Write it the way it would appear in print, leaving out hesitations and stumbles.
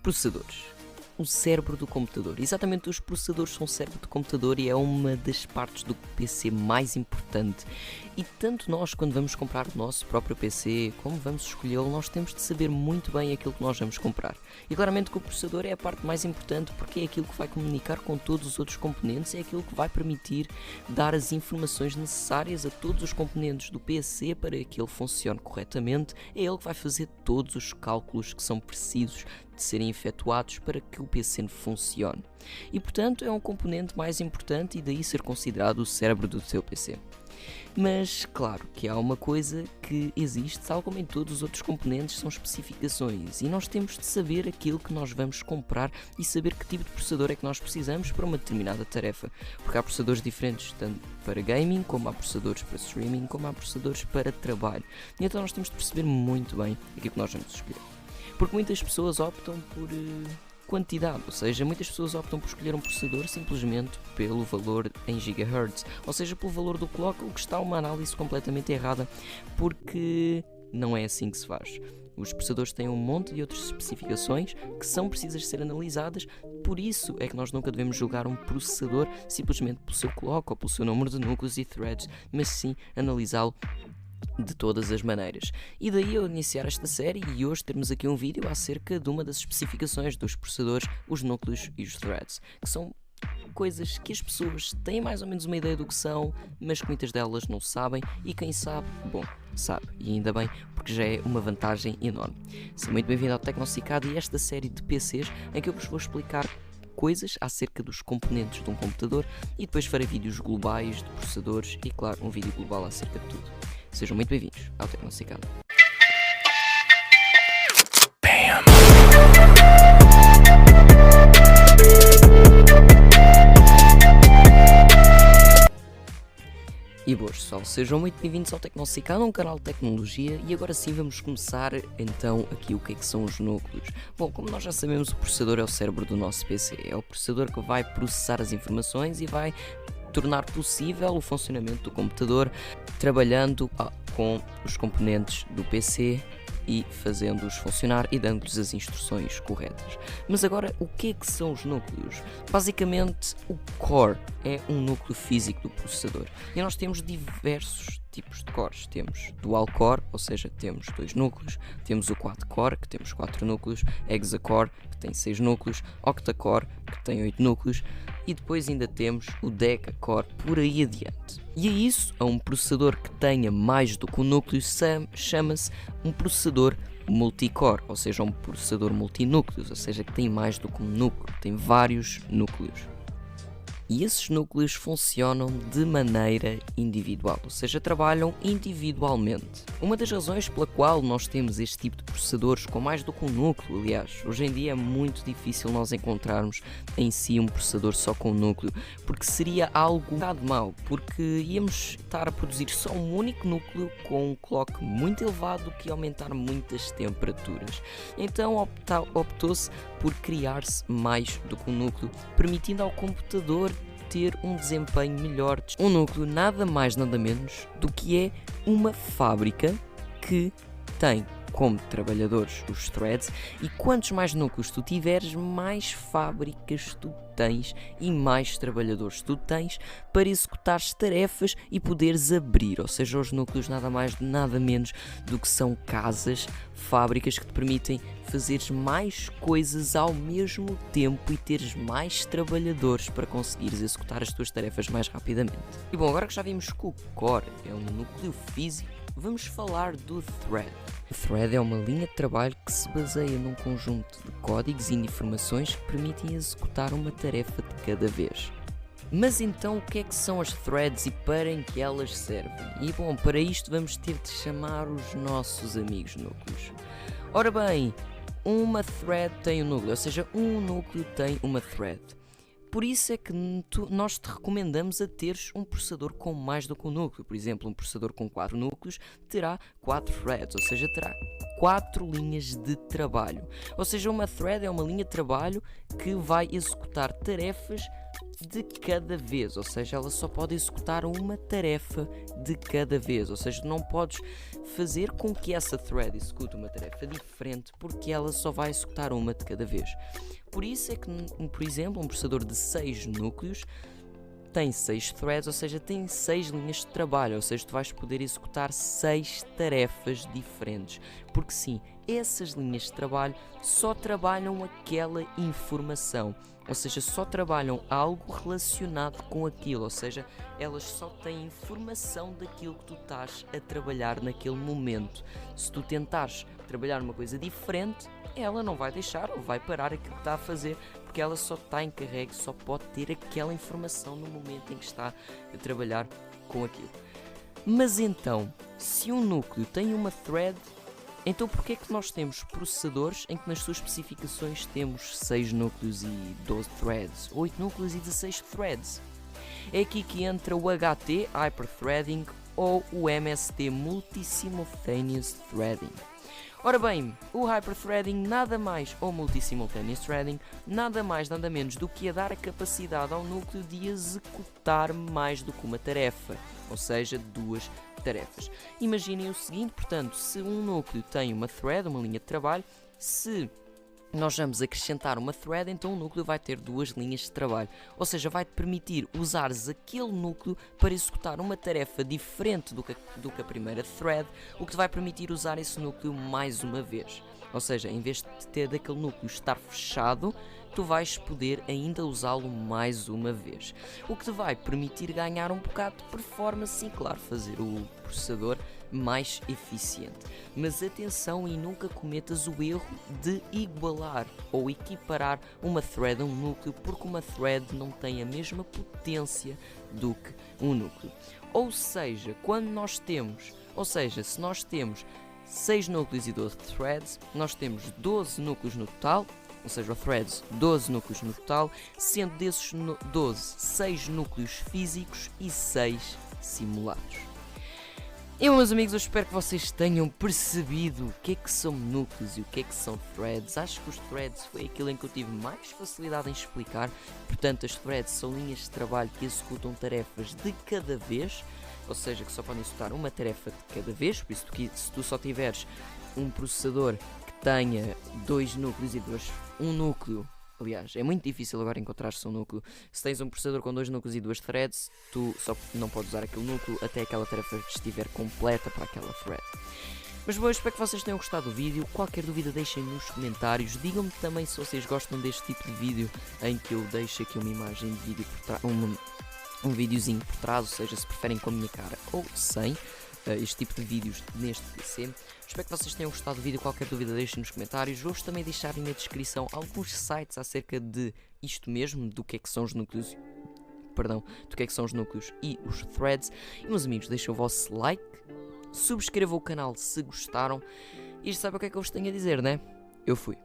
Processadores. O cérebro do computador. Exatamente, os processadores são o cérebro do computador e é uma das partes do PC mais importante. E tanto nós, quando vamos comprar o nosso próprio PC, como vamos escolhê-lo, nós temos de saber muito bem aquilo que nós vamos comprar. E claramente que o processador é a parte mais importante porque é aquilo que vai comunicar com todos os outros componentes, é aquilo que vai permitir dar as informações necessárias a todos os componentes do PC para que ele funcione corretamente, é ele que vai fazer todos os cálculos que são precisos de serem efetuados para que o PC funcione. E portanto é um componente mais importante e daí ser considerado o cérebro do seu PC. Mas claro que há uma coisa que existe, tal como em todos os outros componentes, são especificações e nós temos de saber aquilo que nós vamos comprar e saber que tipo de processador é que nós precisamos para uma determinada tarefa, porque há processadores diferentes tanto para gaming, como há processadores para streaming, como há processadores para trabalho, e então nós temos de perceber muito bem aquilo que nós vamos escolher, porque muitas pessoas optam por quantidade, ou seja, muitas pessoas optam por escolher um processador simplesmente pelo valor em GHz, ou seja, pelo valor do clock, o que está uma análise completamente errada, porque não é assim que se faz. Os processadores têm um monte de outras especificações que são precisas de ser analisadas, por isso é que nós nunca devemos julgar um processador simplesmente pelo seu clock ou pelo seu número de núcleos e threads, mas sim analisá-lo de todas as maneiras. E daí eu iniciar esta série e hoje termos aqui um vídeo acerca de uma das especificações dos processadores, os núcleos e os threads, que são coisas que as pessoas têm mais ou menos uma ideia do que são, mas que muitas delas não sabem e quem sabe, bom, sabe, e ainda bem, porque já é uma vantagem enorme. Seja muito bem-vindo ao Tecnocicado e esta série de PCs em que eu vos vou explicar coisas acerca dos componentes de um computador e depois farei vídeos globais de processadores e claro, um vídeo global acerca de tudo. Sejam muito bem-vindos ao Tecnocicado. E boas pessoal, sejam muito bem-vindos ao Tecnocicado, um canal de tecnologia, e agora sim vamos começar então aqui o que é que são os núcleos. Bom, como nós já sabemos, o processador é o cérebro do nosso PC, é o processador que vai processar as informações e vai tornar possível o funcionamento do computador trabalhando com os componentes do PC e fazendo-os funcionar e dando-lhes as instruções corretas. Mas agora, o que é que são os núcleos? Basicamente, o core é um núcleo físico do processador e nós temos diversos tipos de cores. Temos dual core, ou seja, temos 2 núcleos, temos o quad core, que temos 4 núcleos, hexacore, que tem 6 núcleos, octa-core, que tem 8 núcleos, e depois ainda temos o deca-core, por aí adiante. E a isso, a um processador que tenha mais do que um núcleo, chama-se um processador multicore, ou seja, um processador multinúcleos, ou seja, que tem mais do que um núcleo, tem vários núcleos. E esses núcleos funcionam de maneira individual, ou seja, trabalham individualmente. Uma das razões pela qual nós temos este tipo de processadores com mais do que um núcleo, aliás, hoje em dia é muito difícil nós encontrarmos em si um processador só com um núcleo, porque seria algo um bocado mau, porque íamos estar a produzir só um único núcleo com um clock muito elevado que ia aumentar muitas temperaturas. Então optou-se por criar-se mais do que um núcleo, permitindo ao computador ter um desempenho melhor. Um núcleo nada mais nada menos do que é uma fábrica que tem como trabalhadores os threads, e quantos mais núcleos tu tiveres, mais fábricas tu tens e mais trabalhadores tu tens para executares tarefas e poderes abrir, ou seja, os núcleos nada mais nada menos do que são casas, fábricas que te permitem fazeres mais coisas ao mesmo tempo e teres mais trabalhadores para conseguires executar as tuas tarefas mais rapidamente. E bom, agora que já vimos que o core é um núcleo físico, vamos falar do thread. O thread é uma linha de trabalho que se baseia num conjunto de códigos e informações que permitem executar uma tarefa de cada vez. Mas então o que é que são as threads e para que elas servem? E bom, para isto vamos ter de chamar os nossos amigos núcleos. Ora bem, uma thread tem um núcleo, ou seja, um núcleo tem uma thread. Por isso é que nós te recomendamos a teres um processador com mais do que um núcleo. Por exemplo, um processador com 4 núcleos terá 4 threads, ou seja, terá 4 linhas de trabalho. Ou seja, uma thread é uma linha de trabalho que vai executar tarefas de cada vez, ou seja, ela só pode executar uma tarefa de cada vez, ou seja, não podes fazer com que essa thread execute uma tarefa diferente porque ela só vai executar uma de cada vez. Por isso é que, por exemplo, um processador de 6 núcleos tem 6 threads, ou seja, tem 6 linhas de trabalho, ou seja, tu vais poder executar 6 tarefas diferentes, porque sim, essas linhas de trabalho só trabalham aquela informação, ou seja, só trabalham algo relacionado com aquilo, ou seja, elas só têm informação daquilo que tu estás a trabalhar naquele momento. Se tu tentares trabalhar uma coisa diferente, ela não vai deixar ou vai parar aquilo que está a fazer, porque ela só está encarregue, só pode ter aquela informação no momento em que está a trabalhar com aquilo. Mas então, se um núcleo tem uma thread, então porquê é que nós temos processadores em que nas suas especificações temos 6 núcleos e 12 threads, 8 núcleos e 16 threads? É aqui que entra o HT, Hyperthreading, ou o MST, Multi-Simultaneous Threading. Ora bem, o Hyperthreading nada mais, ou Multi-Simultaneous Threading, nada mais nada menos do que a dar a capacidade ao núcleo de executar mais do que uma tarefa, ou seja, 2 tarefas. Imaginem o seguinte, portanto, se um núcleo tem uma thread, uma linha de trabalho, se nós vamos acrescentar uma thread, então o núcleo vai ter 2 linhas de trabalho, ou seja, vai-te permitir usares aquele núcleo para executar uma tarefa diferente do que a primeira thread, o que te vai permitir usar esse núcleo mais uma vez. Ou seja, em vez de ter daquele núcleo estar fechado, tu vais poder ainda usá-lo mais uma vez, o que te vai permitir ganhar um bocado de performance e, claro, fazer o processador mais eficiente. Mas atenção e nunca cometas o erro de igualar ou equiparar uma thread a um núcleo, porque uma thread não tem a mesma potência do que um núcleo. Ou seja, se nós temos 6 núcleos e 12 threads, nós temos 12 núcleos no total, ou seja, threads 12 núcleos no total, sendo desses 12, 6 núcleos físicos e 6 simulados. E meus amigos, eu espero que vocês tenham percebido o que é que são núcleos e o que é que são threads. Acho que os threads foi aquilo em que eu tive mais facilidade em explicar. Portanto, as threads são linhas de trabalho que executam tarefas de cada vez, ou seja, que só podem executar uma tarefa de cada vez. Por isso, se tu só tiveres um processador que tenha 2 núcleos e um núcleo, aliás, é muito difícil agora encontrar-se um núcleo. Se tens um processador com 2 núcleos e 2 threads, tu só não podes usar aquele núcleo até aquela tarefa estiver completa para aquela thread. Mas bom, eu espero que vocês tenham gostado do vídeo. Qualquer dúvida deixem nos comentários. Digam-me também se vocês gostam deste tipo de vídeo em que eu deixo aqui uma imagem de vídeo por trás, um videozinho por trás, ou seja, se preferem com a minha cara ou sem este tipo de vídeos neste PC. Espero que vocês tenham gostado do vídeo. Qualquer dúvida deixem nos comentários. Vou-vos também deixar na descrição alguns sites acerca de isto mesmo, do que é que são os núcleos, do que é que são os núcleos e os threads. E meus amigos, deixem o vosso like, subscrevam o canal se gostaram e já sabem o que é que eu vos tenho a dizer, né? Eu fui.